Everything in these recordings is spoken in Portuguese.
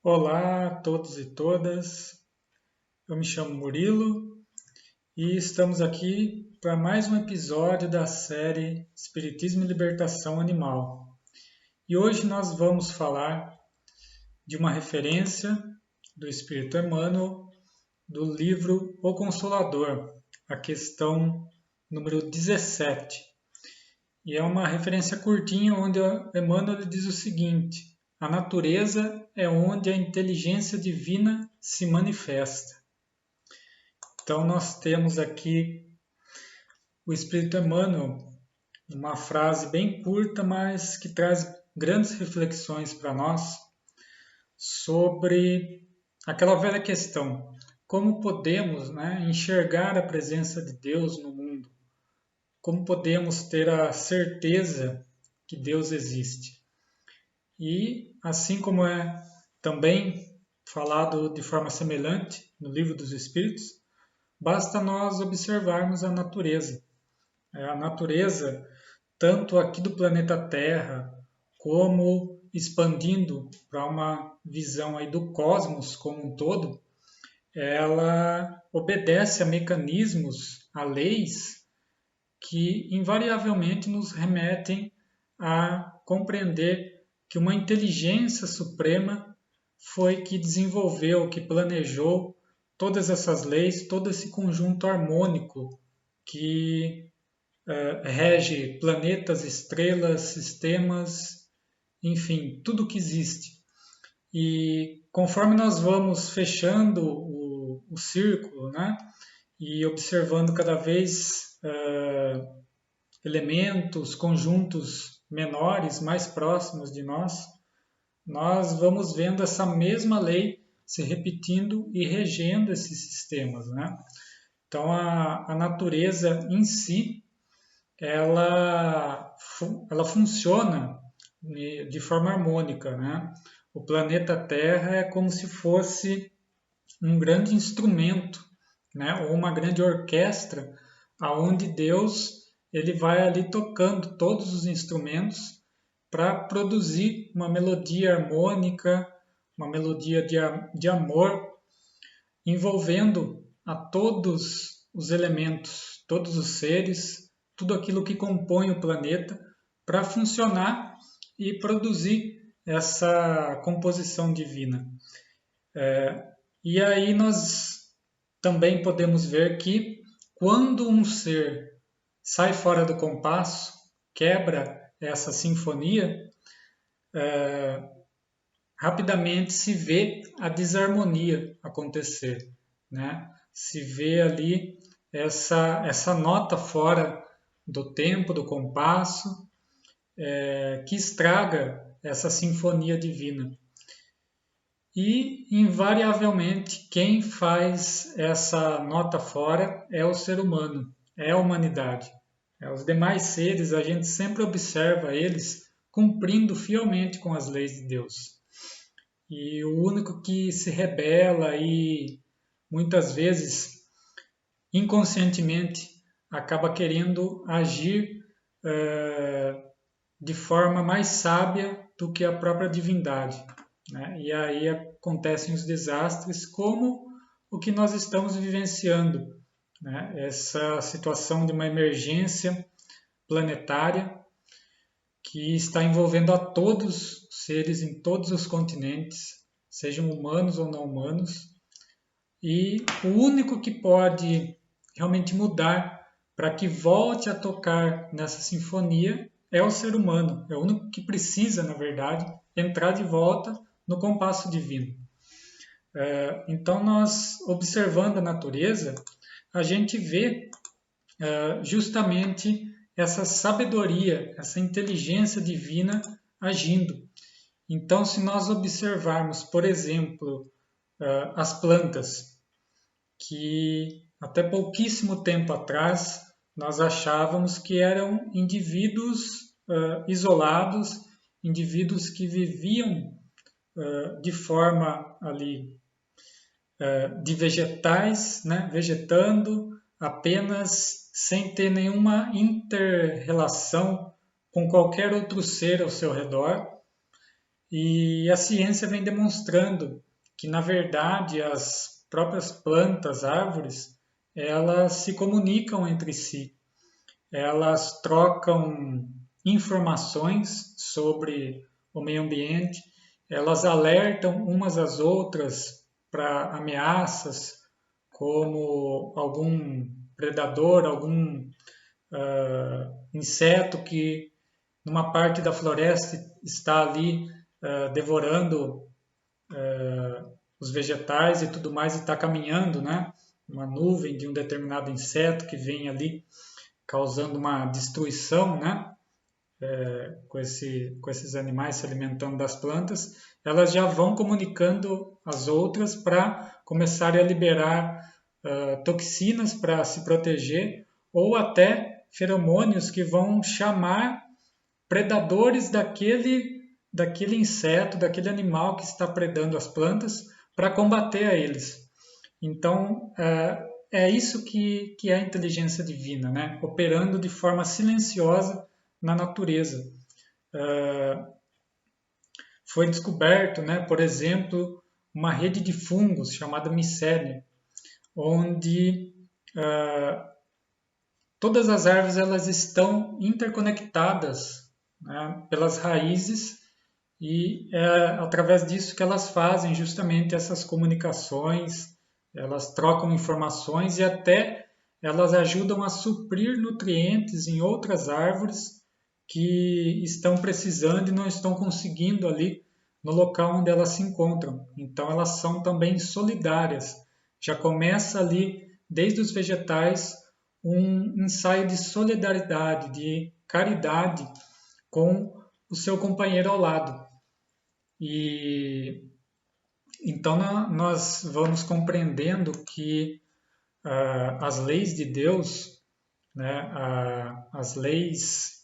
Olá a todos e todas, eu me chamo Murilo e estamos aqui para mais um episódio da série Espiritismo e Libertação Animal. E hoje nós vamos falar de uma referência do Espírito Emmanuel do livro O Consolador, a questão número 17. E é uma referência curtinha onde Emmanuel diz o seguinte: a natureza é onde a inteligência divina se manifesta. Então nós temos aqui o Espírito Emmanuel, uma frase bem curta, mas que traz grandes reflexões para nós sobre aquela velha questão: como podemos, enxergar a presença de Deus no mundo? Como podemos ter a certeza que Deus existe? E assim como é também falado de forma semelhante no Livro dos Espíritos, basta nós observarmos a natureza. A natureza, tanto aqui do planeta Terra, como expandindo para uma visão aí do cosmos como um todo, ela obedece a mecanismos, a leis que invariavelmente nos remetem a compreender que uma inteligência suprema foi que desenvolveu, que planejou todas essas leis, todo esse conjunto harmônico que rege planetas, estrelas, sistemas, enfim, tudo que existe. E conforme nós vamos fechando o círculo, e observando cada vez elementos, conjuntos menores, mais próximos de nós vamos vendo essa mesma lei se repetindo e regendo esses sistemas, Então, a natureza em si, ela funciona de forma harmônica, O planeta Terra é como se fosse um grande instrumento, ou uma grande orquestra, aonde Deus ele vai ali tocando todos os instrumentos para produzir uma melodia harmônica, uma melodia de amor, envolvendo a todos os elementos, todos os seres, tudo aquilo que compõe o planeta, para funcionar e produzir essa composição divina. E aí nós também podemos ver que quando um ser sai fora do compasso, quebra essa sinfonia, rapidamente se vê a desarmonia acontecer, Se vê ali essa nota fora do tempo, do compasso, que estraga essa sinfonia divina. E, invariavelmente, quem faz essa nota fora é o ser humano, é a humanidade. Os demais seres, a gente sempre observa eles cumprindo fielmente com as leis de Deus. E o único que se rebela e, muitas vezes, inconscientemente, acaba querendo agir de forma mais sábia do que a própria divindade. E aí acontecem os desastres, como o que nós estamos vivenciando, essa situação de uma emergência planetária que está envolvendo a todos os seres em todos os continentes, sejam humanos ou não humanos, e o único que pode realmente mudar para que volte a tocar nessa sinfonia é o ser humano, é o único que precisa, na verdade, entrar de volta no compasso divino. Então, nós, observando a natureza, a gente vê justamente essa sabedoria, essa inteligência divina agindo. Então, se nós observarmos, por exemplo, as plantas, que até pouquíssimo tempo atrás nós achávamos que eram indivíduos isolados, indivíduos que viviam de forma ali de vegetais, vegetando apenas sem ter nenhuma inter-relação com qualquer outro ser ao seu redor. E a ciência vem demonstrando que, na verdade, as próprias plantas, árvores, elas se comunicam entre si, elas trocam informações sobre o meio ambiente, elas alertam umas às outras para ameaças, como algum predador, algum inseto que numa parte da floresta está ali devorando os vegetais e tudo mais e está caminhando, né? Uma nuvem de um determinado inseto que vem ali causando uma destruição, né? Com esses animais se alimentando das plantas, elas já vão comunicando às outras para começarem a liberar toxinas para se proteger ou até feromônios que vão chamar predadores daquele inseto, daquele animal que está predando as plantas para combater a eles. Então, é isso que é a inteligência divina, né? Operando de forma silenciosa na natureza. Foi descoberto, né, por exemplo, uma rede de fungos chamada micélio, onde todas as árvores elas estão interconectadas, né, pelas raízes e é através disso que elas fazem justamente essas comunicações, elas trocam informações e até elas ajudam a suprir nutrientes em outras árvores que estão precisando e não estão conseguindo ali no local onde elas se encontram. Então elas são também solidárias. Já começa ali, desde os vegetais, um ensaio de solidariedade, de caridade com o seu companheiro ao lado. E então nós vamos compreendendo que as leis de Deus, né, as leis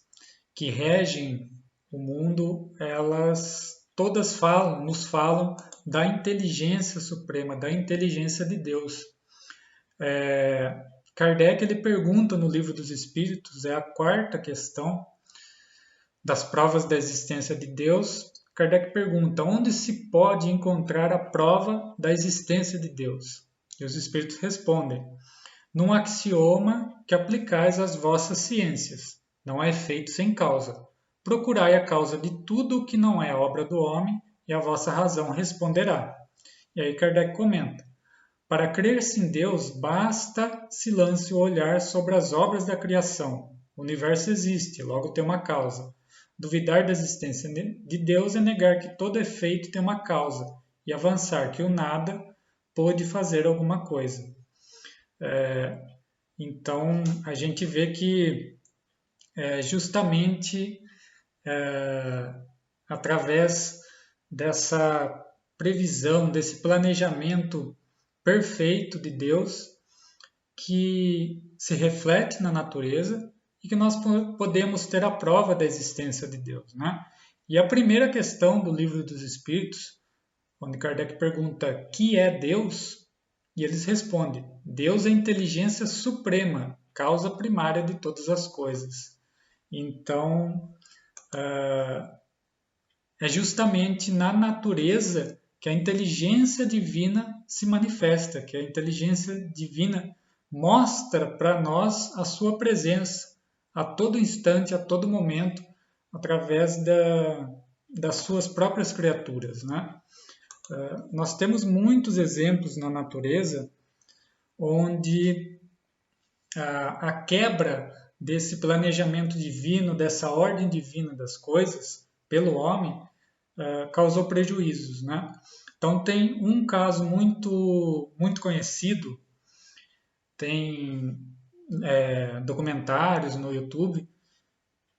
que regem o mundo, elas todas nos falam da inteligência suprema, da inteligência de Deus. Kardec ele pergunta no Livro dos Espíritos, é a quarta questão das provas da existência de Deus. Kardec pergunta: onde se pode encontrar a prova da existência de Deus? E os Espíritos respondem: num axioma que aplicais às vossas ciências. Não há efeito sem causa. Procurai a causa de tudo o que não é obra do homem, e a vossa razão responderá. E aí Kardec comenta: para crer-se em Deus, basta se lance o olhar sobre as obras da criação. O universo existe, logo tem uma causa. Duvidar da existência de Deus é negar que todo efeito tem uma causa, e avançar que o nada pôde fazer alguma coisa. Então, a gente vê que justamente através dessa previsão, desse planejamento perfeito de Deus, que se reflete na natureza e que nós podemos ter a prova da existência de Deus, né? E a primeira questão do Livro dos Espíritos, onde Kardec pergunta: que é Deus? E eles respondem: Deus é a inteligência suprema, causa primária de todas as coisas. Então, é justamente na natureza que a inteligência divina se manifesta, que a inteligência divina mostra para nós a sua presença a todo instante, a todo momento, através das suas próprias criaturas, né? Nós temos muitos exemplos na natureza onde a quebra desse planejamento divino, dessa ordem divina das coisas, pelo homem, causou prejuízos, né? Então tem um caso muito, muito conhecido, tem documentários no YouTube,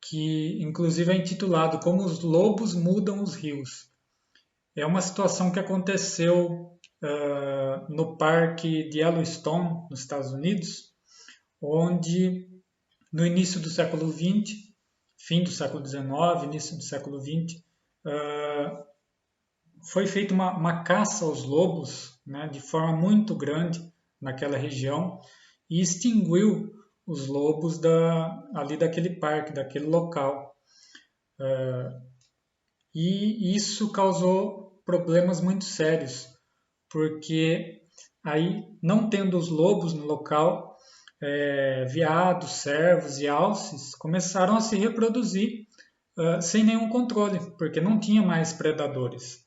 que inclusive é intitulado Como os Lobos Mudam os Rios. É uma situação que aconteceu no parque de Yellowstone, nos Estados Unidos, onde no início do século XX, fim do século XIX, início do século XX, foi feita uma caça aos lobos, né, de forma muito grande naquela região e extinguiu os lobos ali daquele parque, daquele local. e isso causou problemas muito sérios, porque aí, não tendo os lobos no local, veados, cervos e alces começaram a se reproduzir sem nenhum controle, porque não tinha mais predadores.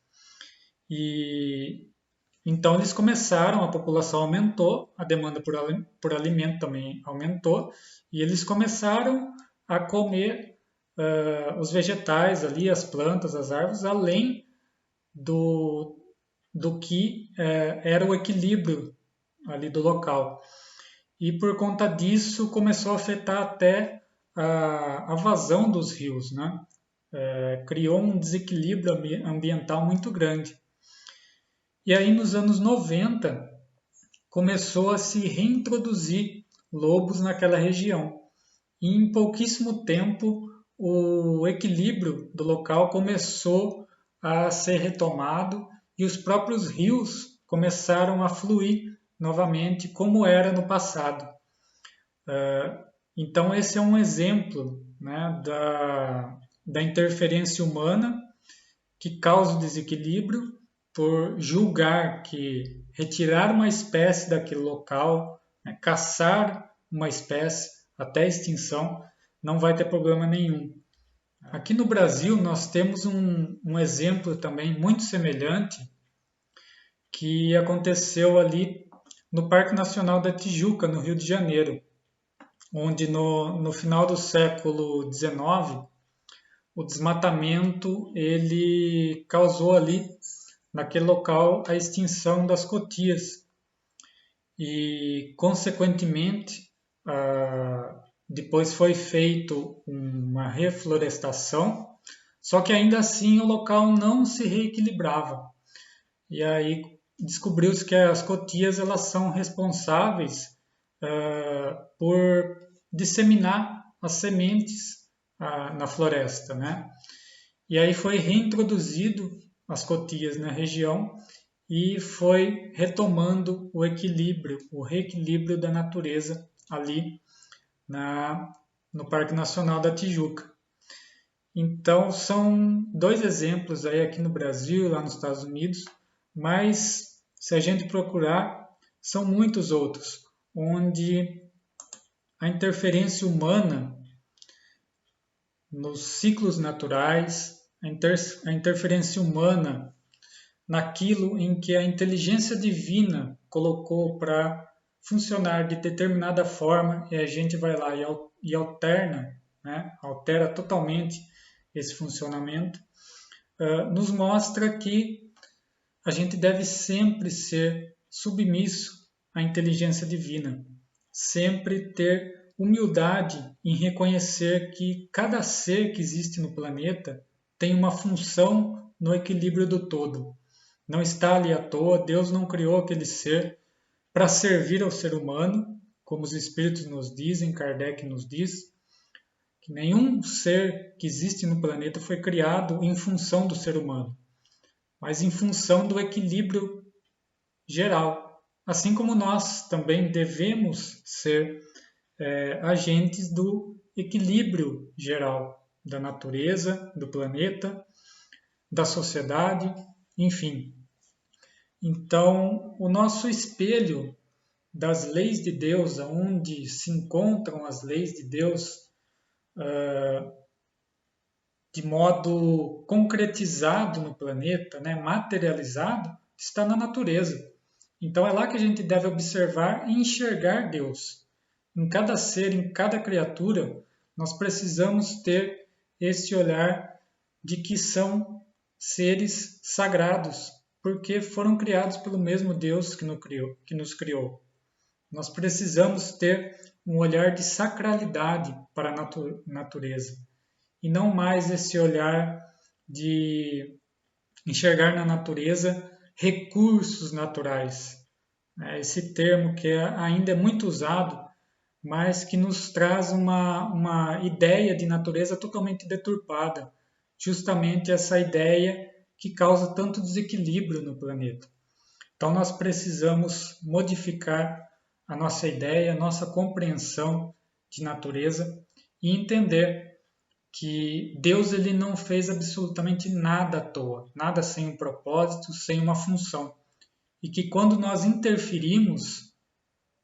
E então eles começaram, a população aumentou, a demanda por alimento também aumentou, e eles começaram a comer os vegetais ali, as plantas, as árvores, além do, do que era o equilíbrio ali do local. E por conta disso começou a afetar até a vazão dos rios, né? Criou um desequilíbrio ambiental muito grande. E aí nos anos 90 começou a se reintroduzir lobos naquela região. E em pouquíssimo tempo o equilíbrio do local começou a ser retomado e os próprios rios começaram a fluir novamente como era no passado. Então esse é um exemplo, né, da interferência humana que causa o desequilíbrio por julgar que retirar uma espécie daquele local, né, caçar uma espécie até a extinção, não vai ter problema nenhum. Aqui no Brasil nós temos um exemplo também muito semelhante que aconteceu ali no Parque Nacional da Tijuca, no Rio de Janeiro, onde no final do século XIX o desmatamento ele causou ali naquele local a extinção das cotias e consequentemente depois foi feito uma reflorestação, só que ainda assim o local não se reequilibrava. E aí descobriu-se que as cotias elas são responsáveis por disseminar as sementes na floresta, né? E aí foi reintroduzido as cotias na região e foi retomando o equilíbrio, o reequilíbrio da natureza ali no Parque Nacional da Tijuca. Então são dois exemplos aí aqui no Brasil, lá nos Estados Unidos, mas se a gente procurar, são muitos outros, onde a interferência humana nos ciclos naturais, a interferência humana naquilo em que a inteligência divina colocou para funcionar de determinada forma e a gente vai lá e alterna, né? Altera totalmente esse funcionamento, nos mostra que a gente deve sempre ser submisso à inteligência divina, sempre ter humildade em reconhecer que cada ser que existe no planeta tem uma função no equilíbrio do todo. Não está ali à toa, Deus não criou aquele ser para servir ao ser humano, como os espíritos nos dizem, Kardec nos diz, que nenhum ser que existe no planeta foi criado em função do ser humano, mas em função do equilíbrio geral. Assim como nós também devemos ser agentes do equilíbrio geral da natureza, do planeta, da sociedade, enfim. Então, o nosso espelho das leis de Deus, onde se encontram as leis de Deus de modo concretizado no planeta, né, materializado, está na natureza. Então é lá que a gente deve observar e enxergar Deus. Em cada ser, em cada criatura, nós precisamos ter esse olhar de que são seres sagrados, porque foram criados pelo mesmo Deus que nos criou. Nós precisamos ter um olhar de sacralidade para a natureza e não mais esse olhar de enxergar na natureza recursos naturais. Esse termo que ainda é muito usado, mas que nos traz uma ideia de natureza totalmente deturpada, justamente essa ideia que causa tanto desequilíbrio no planeta. Então nós precisamos modificar a nossa ideia, a nossa compreensão de natureza e entender que Deus ele não fez absolutamente nada à toa, nada sem um propósito, sem uma função. E que quando nós interferimos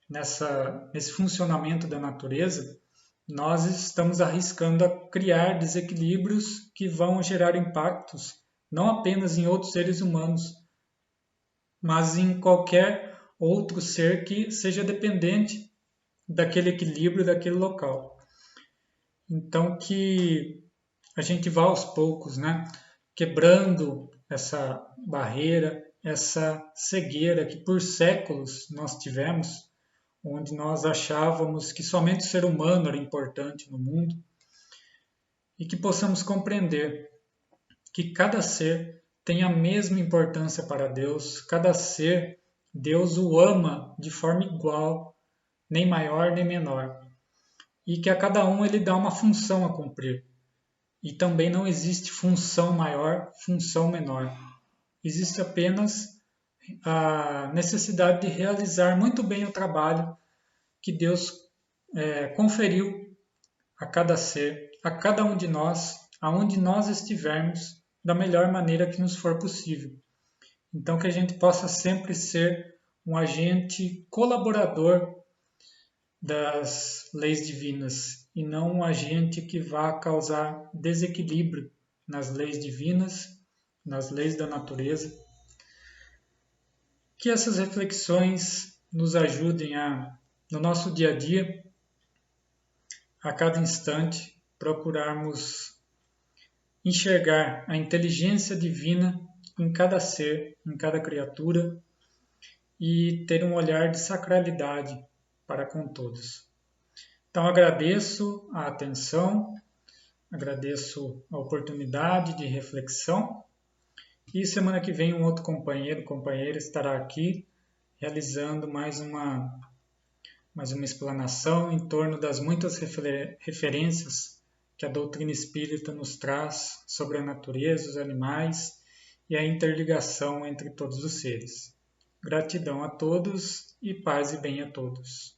nesse funcionamento da natureza, nós estamos arriscando a criar desequilíbrios que vão gerar impactos não apenas em outros seres humanos, mas em qualquer outro ser que seja dependente daquele equilíbrio daquele local. Então que a gente vá aos poucos, né, quebrando essa barreira, essa cegueira que por séculos nós tivemos, onde nós achávamos que somente o ser humano era importante no mundo, e que possamos compreender que cada ser tem a mesma importância para Deus, cada ser, Deus o ama de forma igual, nem maior nem menor, e que a cada um ele dá uma função a cumprir. E também não existe função maior, função menor. Existe apenas a necessidade de realizar muito bem o trabalho que Deus conferiu a cada ser, a cada um de nós, aonde nós estivermos, da melhor maneira que nos for possível. Então que a gente possa sempre ser um agente colaborador das leis divinas e não um agente que vá causar desequilíbrio nas leis divinas, nas leis da natureza. Que essas reflexões nos ajudem no nosso dia a dia, a cada instante, procurarmos enxergar a inteligência divina em cada ser, em cada criatura e ter um olhar de sacralidade para com todos. Então agradeço a atenção, agradeço a oportunidade de reflexão e semana que vem um outro companheira estará aqui realizando mais uma explanação em torno das muitas referências que a doutrina espírita nos traz sobre a natureza, os animais e a interligação entre todos os seres. Gratidão a todos e paz e bem a todos.